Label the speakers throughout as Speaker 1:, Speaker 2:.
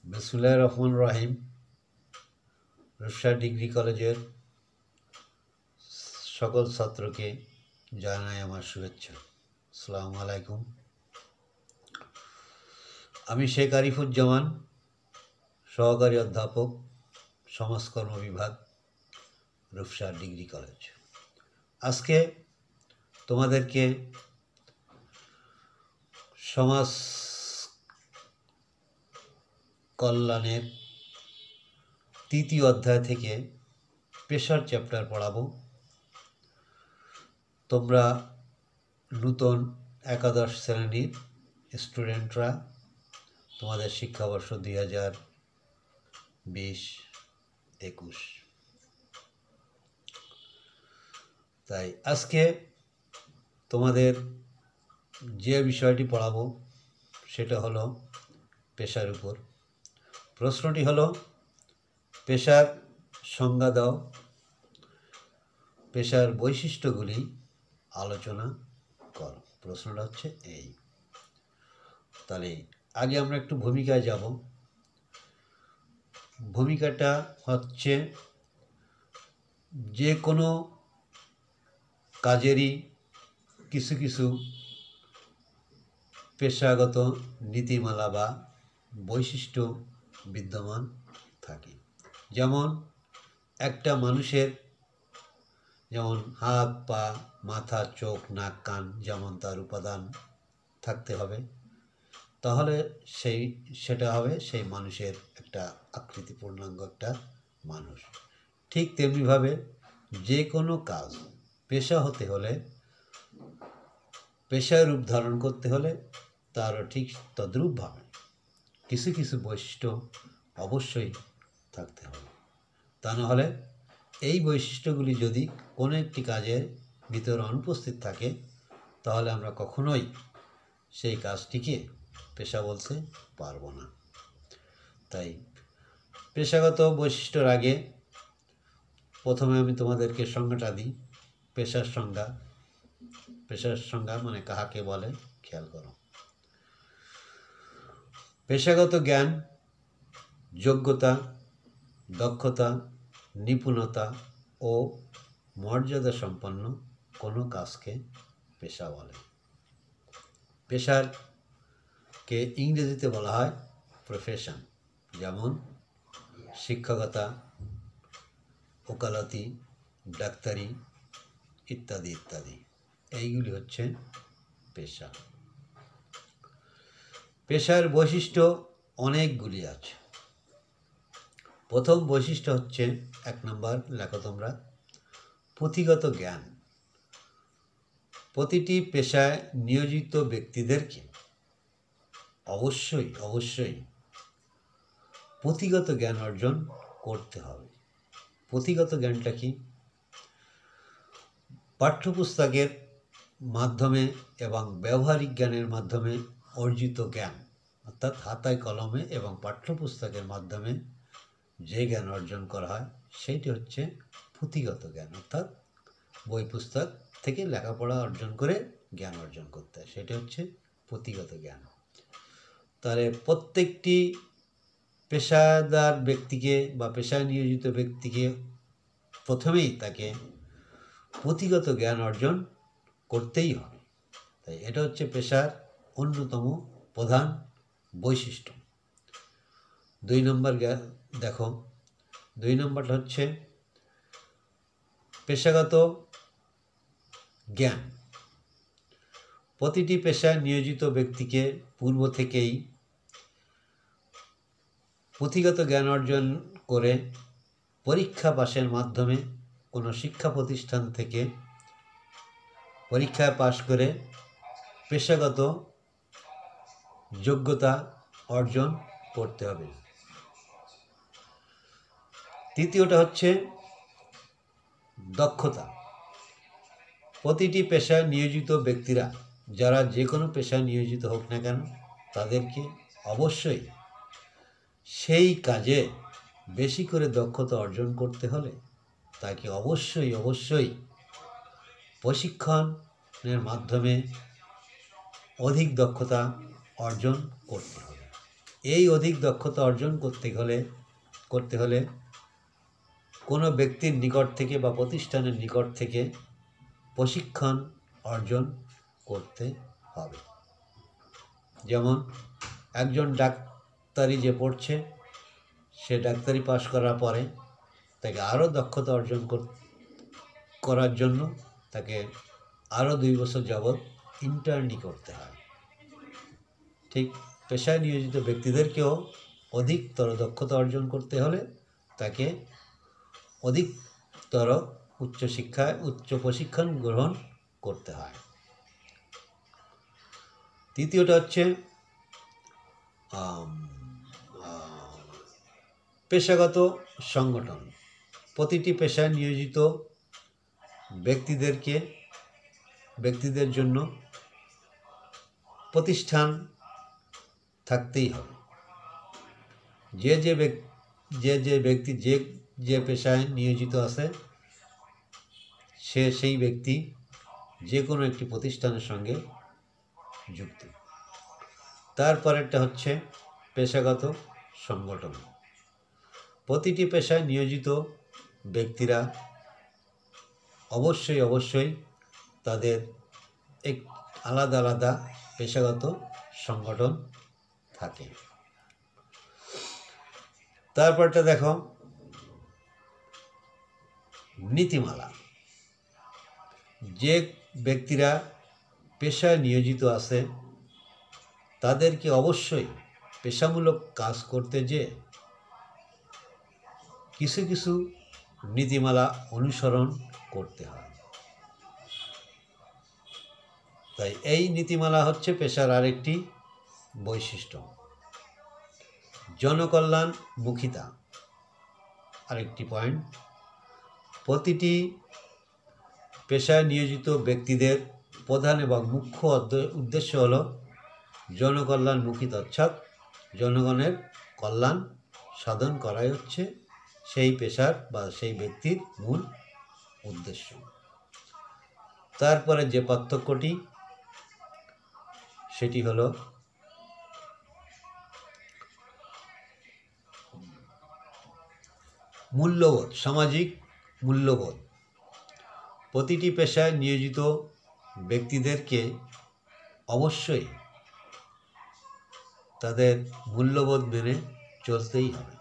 Speaker 1: বিসমিল্লাহির রহমানির রহিম। রূপসা ডিগ্রি কলেজের সকল ছাত্রকে জানাই আমার শুভেচ্ছা। আসসালামু আলাইকুম। আমি শেখ আরিফুজ্জামান, সহকারী অধ্যাপক, সমাজকর্ম বিভাগ, রূপসা ডিগ্রি কলেজ। আজকে তোমাদেরকে সমাজ কল্যাণের 3য় অধ্যায় থেকে পেশার চ্যাপ্টার পড়াবো। তোমরা নূতন একাদশ শ্রেণীর স্টুডেন্টরা, তোমাদের শিক্ষাবর্ষ 2020-21। তাই আজকে তোমাদের যে বিষয়টি পড়াবো সেটা হলো পেশার উপর। প্রশ্নটি হলো, পেশার সংজ্ঞা দাও, পেশার বৈশিষ্ট্যগুলি আলোচনা করো। প্রশ্নটা হচ্ছে এই। তাহলে আগে আমরা একটু ভূমিকায় যাব। ভূমিকাটা হচ্ছে যে কোনো কাজেরই কিছু কিছু পেশাগত নীতিমালা বা বৈশিষ্ট্য বিদ্যমান থাকে। যেমন একটা মানুষের যেমন হাত, পা, মাথা, চোখ, নাক, কান, যেমন তার উপাদান থাকতে হবে, তাহলে সেটা হবে সেই মানুষের একটা আকৃতি পূর্ণাঙ্গ একটা মানুষ। ঠিক তেমনিভাবে যে কোনো কাজ পেশা হতে হলে, পেশায় রূপ ধারণ করতে হলে তারও ঠিক তদ্রূপভাবে কিছু কিছু বৈশিষ্ট্য অবশ্যই থাকতে হবে। তা না হলে এই বৈশিষ্ট্যগুলি যদি কোনো একটি কাজের ভিতরে অনুপস্থিত থাকে, তাহলে আমরা কখনোই সেই কাজটিকে পেশা বলতে পারবো না। তাই পেশাগত বৈশিষ্ট্যের আগে প্রথমে আমি তোমাদেরকে সংজ্ঞাটা দিই। পেশার সংজ্ঞা মানে কাহাকে বলে, খেয়াল করো। পেশাগত জ্ঞান, যোগ্যতা, দক্ষতা, নিপুণতা ও মর্যাদা সম্পন্ন কোনো কাজকে পেশা বলে। পেশারকে ইংরেজিতে বলা হয় প্রফেশন। যেমন শিক্ষকতা, ওকালতি, ডাক্তারি ইত্যাদি ইত্যাদি, এইগুলি হচ্ছে পেশা। পেশার বৈশিষ্ট্য অনেকগুলি আছে। প্রথম বৈশিষ্ট্য হচ্ছে 1 নম্বর, লেখো তোমরা, পুঁথিগত জ্ঞান। প্রতিটি পেশায় নিয়োজিত ব্যক্তিদেরকে অবশ্যই পুঁথিগত জ্ঞান অর্জন করতে হবে। পুঁথিগত জ্ঞানটা কি? পাঠ্যপুস্তকের মাধ্যমে এবং ব্যবহারিক জ্ঞানের মাধ্যমে অর্জিত জ্ঞান, অর্থাৎ হাতায় কলমে এবং পাঠ্যপুস্তকের মাধ্যমে যে জ্ঞান অর্জন করা হয় সেইটি হচ্ছে পুঁথিগত জ্ঞান। অর্থাৎ বই পুস্তক থেকে লেখাপড়া অর্জন করে জ্ঞান অর্জন করতে হয়, সেটা হচ্ছে পুঁথিগত জ্ঞান। তাহলে প্রত্যেকটি পেশাদার ব্যক্তিকে বা পেশায় নিয়োজিত ব্যক্তিকে প্রথমেই তাকে পুঁথিগত জ্ঞান অর্জন করতেই হবে। তাই এটা হচ্ছে পেশার অন্যতম প্রধান বৈশিষ্ট্য। 2 নম্বর দেখো, 2 নম্বরটা হচ্ছে পেশাগত জ্ঞান। প্রতিটি পেশায় নিয়োজিত ব্যক্তিকে পূর্ব থেকেই পুঁথিগত জ্ঞান অর্জন করে পরীক্ষা পাশের মাধ্যমে কোনো শিক্ষা প্রতিষ্ঠান থেকে পরীক্ষায় পাশ করে পেশাগত যোগ্যতা অর্জন করতে হবে। তৃতীয়টা হচ্ছে দক্ষতা। প্রতিটি পেশায় নিয়োজিত ব্যক্তিরা, যারা যে কোনো পেশায় নিয়োজিত হোক না কেন, তাদেরকে অবশ্যই সেই কাজে বেশি করে দক্ষতা অর্জন করতে হলে তাকে অবশ্যই প্রশিক্ষণের মাধ্যমে অধিক দক্ষতা অর্জন করতে হবে। এই অধিক দক্ষতা অর্জন করতে হলে কোনো ব্যক্তির নিকট থেকে বা প্রতিষ্ঠানের নিকট থেকে প্রশিক্ষণ অর্জন করতে হবে। যেমন একজন ডাক্তারি যে পড়ছে, সে ডাক্তারি পাশ করার পরে তাকে আরও দক্ষতা অর্জন করার জন্য তাকে আরও 2 বছর যাবৎ ইন্টার্নি করতে হয়। ঠিক পেশায় নিয়োজিত ব্যক্তিদেরকেও অধিকতর দক্ষতা অর্জন করতে হলে তাকে অধিকতর উচ্চ প্রশিক্ষণ গ্রহণ করতে হয়। তৃতীয়টা হচ্ছে পেশাগত সংগঠন। প্রতিটি পেশায় নিয়োজিত ব্যক্তিদের জন্য প্রতিষ্ঠান থাকতেই হবে। যে ব্যক্তি যে পেশায় নিয়োজিত আছে, সেই ব্যক্তি যে কোনো একটি প্রতিষ্ঠানের সঙ্গে যুক্ত। তারপরেরটা হচ্ছে পেশাগত সংগঠন। প্রতিটি পেশায় নিয়োজিত ব্যক্তিরা অবশ্যই তাদের এক আলাদা পেশাগত সংগঠন থাকে। তারপরটা দেখো নীতিমালা। যে ব্যক্তিরা পেশায় নিয়োজিত আছে তাদেরকে অবশ্যই পেশামূলক কাজ করতে যেয়ে কিছু নীতিমালা অনুসরণ করতে হয়। তাই এই নীতিমালা হচ্ছে পেশার আরেকটি বৈশিষ্ট্য। জনকল্যাণমুখিতা আরেকটি পয়েন্ট। প্রতিটি পেশায় নিয়োজিত ব্যক্তিদের প্রধান এবং মুখ্য উদ্দেশ্য হল জনকল্যাণমুখিতা, অর্থাৎ জনগণের কল্যাণ সাধন করাই হচ্ছে সেই পেশার বা সেই ব্যক্তির মূল উদ্দেশ্য। তারপরে যে পার্থক্যটি, সেটি হল মূল্যবোধ, সামাজিক মূল্যবোধ। প্রতিটি পেশায় নিয়োজিত ব্যক্তিদেরকে অবশ্যই তাদের মূল্যবোধ মেনে চলতেই হবে।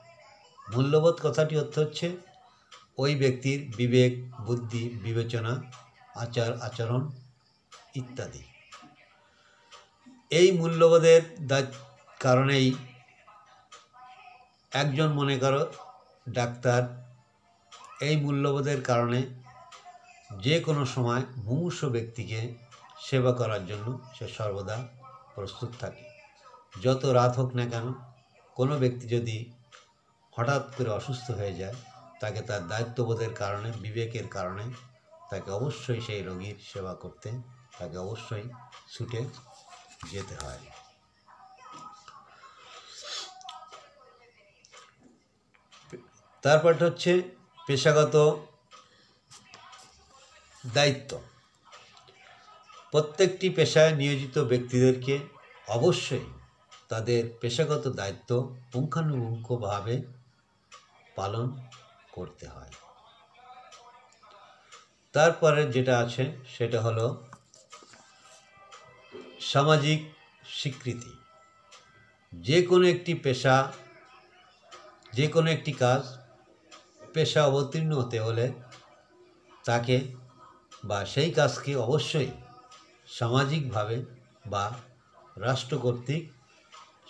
Speaker 1: মূল্যবোধ কথাটি অর্থ হচ্ছে ওই ব্যক্তির বিবেক, বুদ্ধি, বিবেচনা, আচার আচরণ ইত্যাদি। এই মূল্যবোধের কারণেই একজন, মনে করো ডাক্তার, এই মূল্যবোধের কারণে যে কোনো সময় মুমূর্ষ ব্যক্তিকে সেবা করার জন্য সে সর্বদা প্রস্তুত থাকে। যত রাত হোক না কেন, কোনো ব্যক্তি যদি হঠাৎ করে অসুস্থ হয়ে যায়, তাকে তার দায়িত্ববোধের কারণে, বিবেকের কারণে তাকে অবশ্যই সেই রোগীর সেবা করতে তাকে অবশ্যই ছুটে যেতে হয়। তারপরটা হচ্ছে পেশাগত দায়িত্ব। প্রত্যেকটি পেশায় নিয়োজিত ব্যক্তিদেরকে অবশ্যই তাদের পেশাগত দায়িত্ব পুঙ্খানুপুঙ্খভাবে পালন করতে হয়। তারপরে যেটা আছে সেটা হলো সামাজিক স্বীকৃতি। যে কোনো একটি পেশা, যে কোনো একটি কাজ পেশা অবতীর্ণ হতে হলে তাকে বা সেই কাজকে অবশ্যই সামাজিকভাবে বা রাষ্ট্র কর্তৃক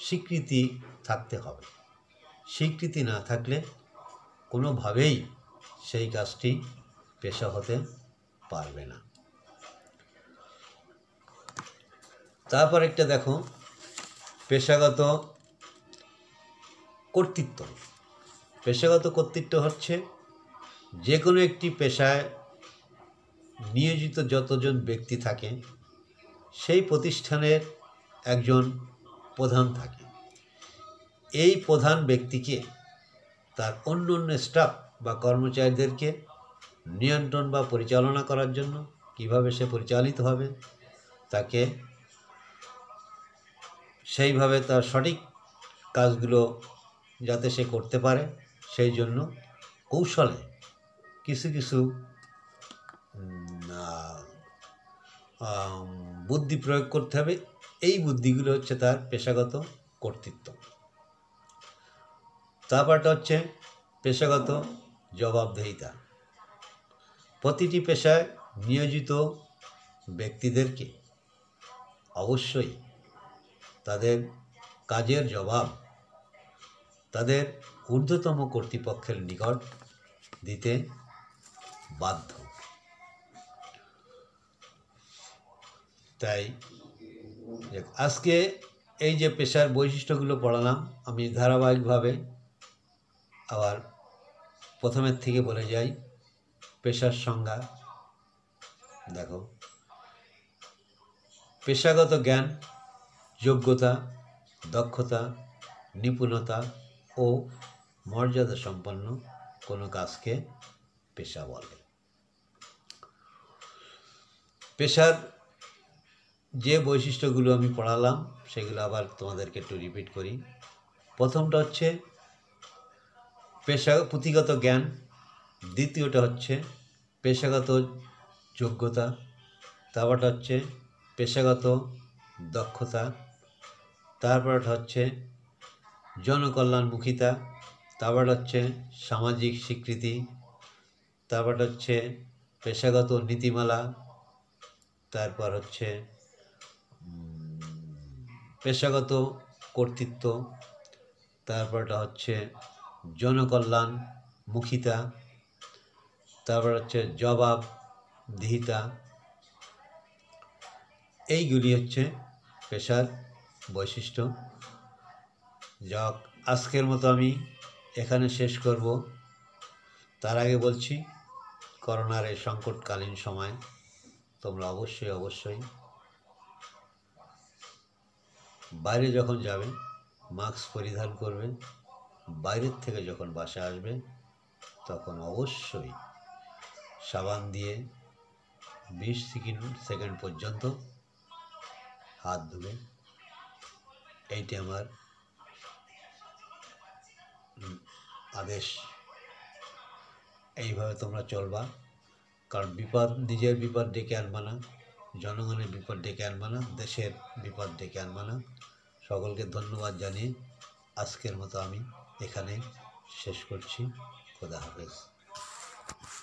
Speaker 1: স্বীকৃতি থাকতে হবে। স্বীকৃতি না থাকলে কোনোভাবেই সেই কাজটি পেশা হতে পারবে না। তারপর একটা দেখো পেশাগত কর্তৃত্ব। পেশাগত কর্তৃত্ব হচ্ছে যে কোনো একটি পেশায় নিয়োজিত যতজন ব্যক্তি থাকে, সেই প্রতিষ্ঠানের একজন প্রধান থাকে। এই প্রধান ব্যক্তিকে তার অন্য স্টাফ বা কর্মচারীদেরকে নিয়ন্ত্রণ বা পরিচালনা করার জন্য, কিভাবে সে পরিচালিত হবে, তাকে সেইভাবে তার সঠিক কাজগুলো যাতে সে করতে পারে সেই জন্য কৌশলে কিছু কিছু বুদ্ধি প্রয়োগ করতে হবে। এই বুদ্ধিগুলো হচ্ছে তার পেশাগত কর্তৃত্ব। তারপরটা হচ্ছে পেশাগত জবাবদিহিতা। প্রতিটি পেশায় নিয়োজিত ব্যক্তিদেরকে অবশ্যই তাদের কাজের জবাব তাদের ঊর্ধ্বতম কর্তৃপক্ষের নিকট দিতে বাধ্য। তাই আজকে এই যে পেশার বৈশিষ্ট্যগুলো পড়ালাম, আমি ধারাবাহিকভাবে আবার প্রথমের থেকে বলে যাই। পেশার সংজ্ঞা দেখো, পেশাগত জ্ঞান, যোগ্যতা, দক্ষতা, নিপুণতা ও মর্যাদা সম্পন্ন কোনো কাজকে পেশা বলে। পেশার যে বৈশিষ্ট্যগুলো আমি পড়ালাম সেগুলো আবার তোমাদেরকে একটু রিপিট করি। প্রথমটা হচ্ছে পুঁথিগত জ্ঞান, দ্বিতীয়টা হচ্ছে পেশাগত যোগ্যতা, তারপরটা হচ্ছে পেশাগত দক্ষতা, তারপরটা হচ্ছে জনকল্যাণমুখিতা, তারপরটা হচ্ছে সামাজিক স্বীকৃতি, তারপরটা হচ্ছে পেশাগত নীতিমালা, তারপর হচ্ছে পেশাগত কর্তৃত্ব, তারপরটা হচ্ছে জনকল্যাণমুখিতা, তারপর হচ্ছে জবাবদিহিতা। এইগুলি হচ্ছে পেশার বৈশিষ্ট্য। যাক, আজকের মতো আমি এখানে শেষ করব। তার আগে বলছি, করোনার এই সংকটকালীন সময় তোমরা অবশ্যই বাইরে যখন যাবে মাস্ক পরিধান করবে। বাইরের থেকে যখন বাসায় আসবে তখন অবশ্যই সাবান দিয়ে 20 সেকেন্ড পর্যন্ত হাত ধুবে। এইটি আমার আদেশ। এইভাবে তোমরা চলবা, কারণ নিজের বিপদ ডেকে আনবা না, জনগণের বিপদ ডেকে আনবা না, দেশের বিপদ ডেকে আনবা না। সকলকে ধন্যবাদ জানিয়ে আজকের মতো আমি এখানে শেষ করছি। খোদা হাফেজ।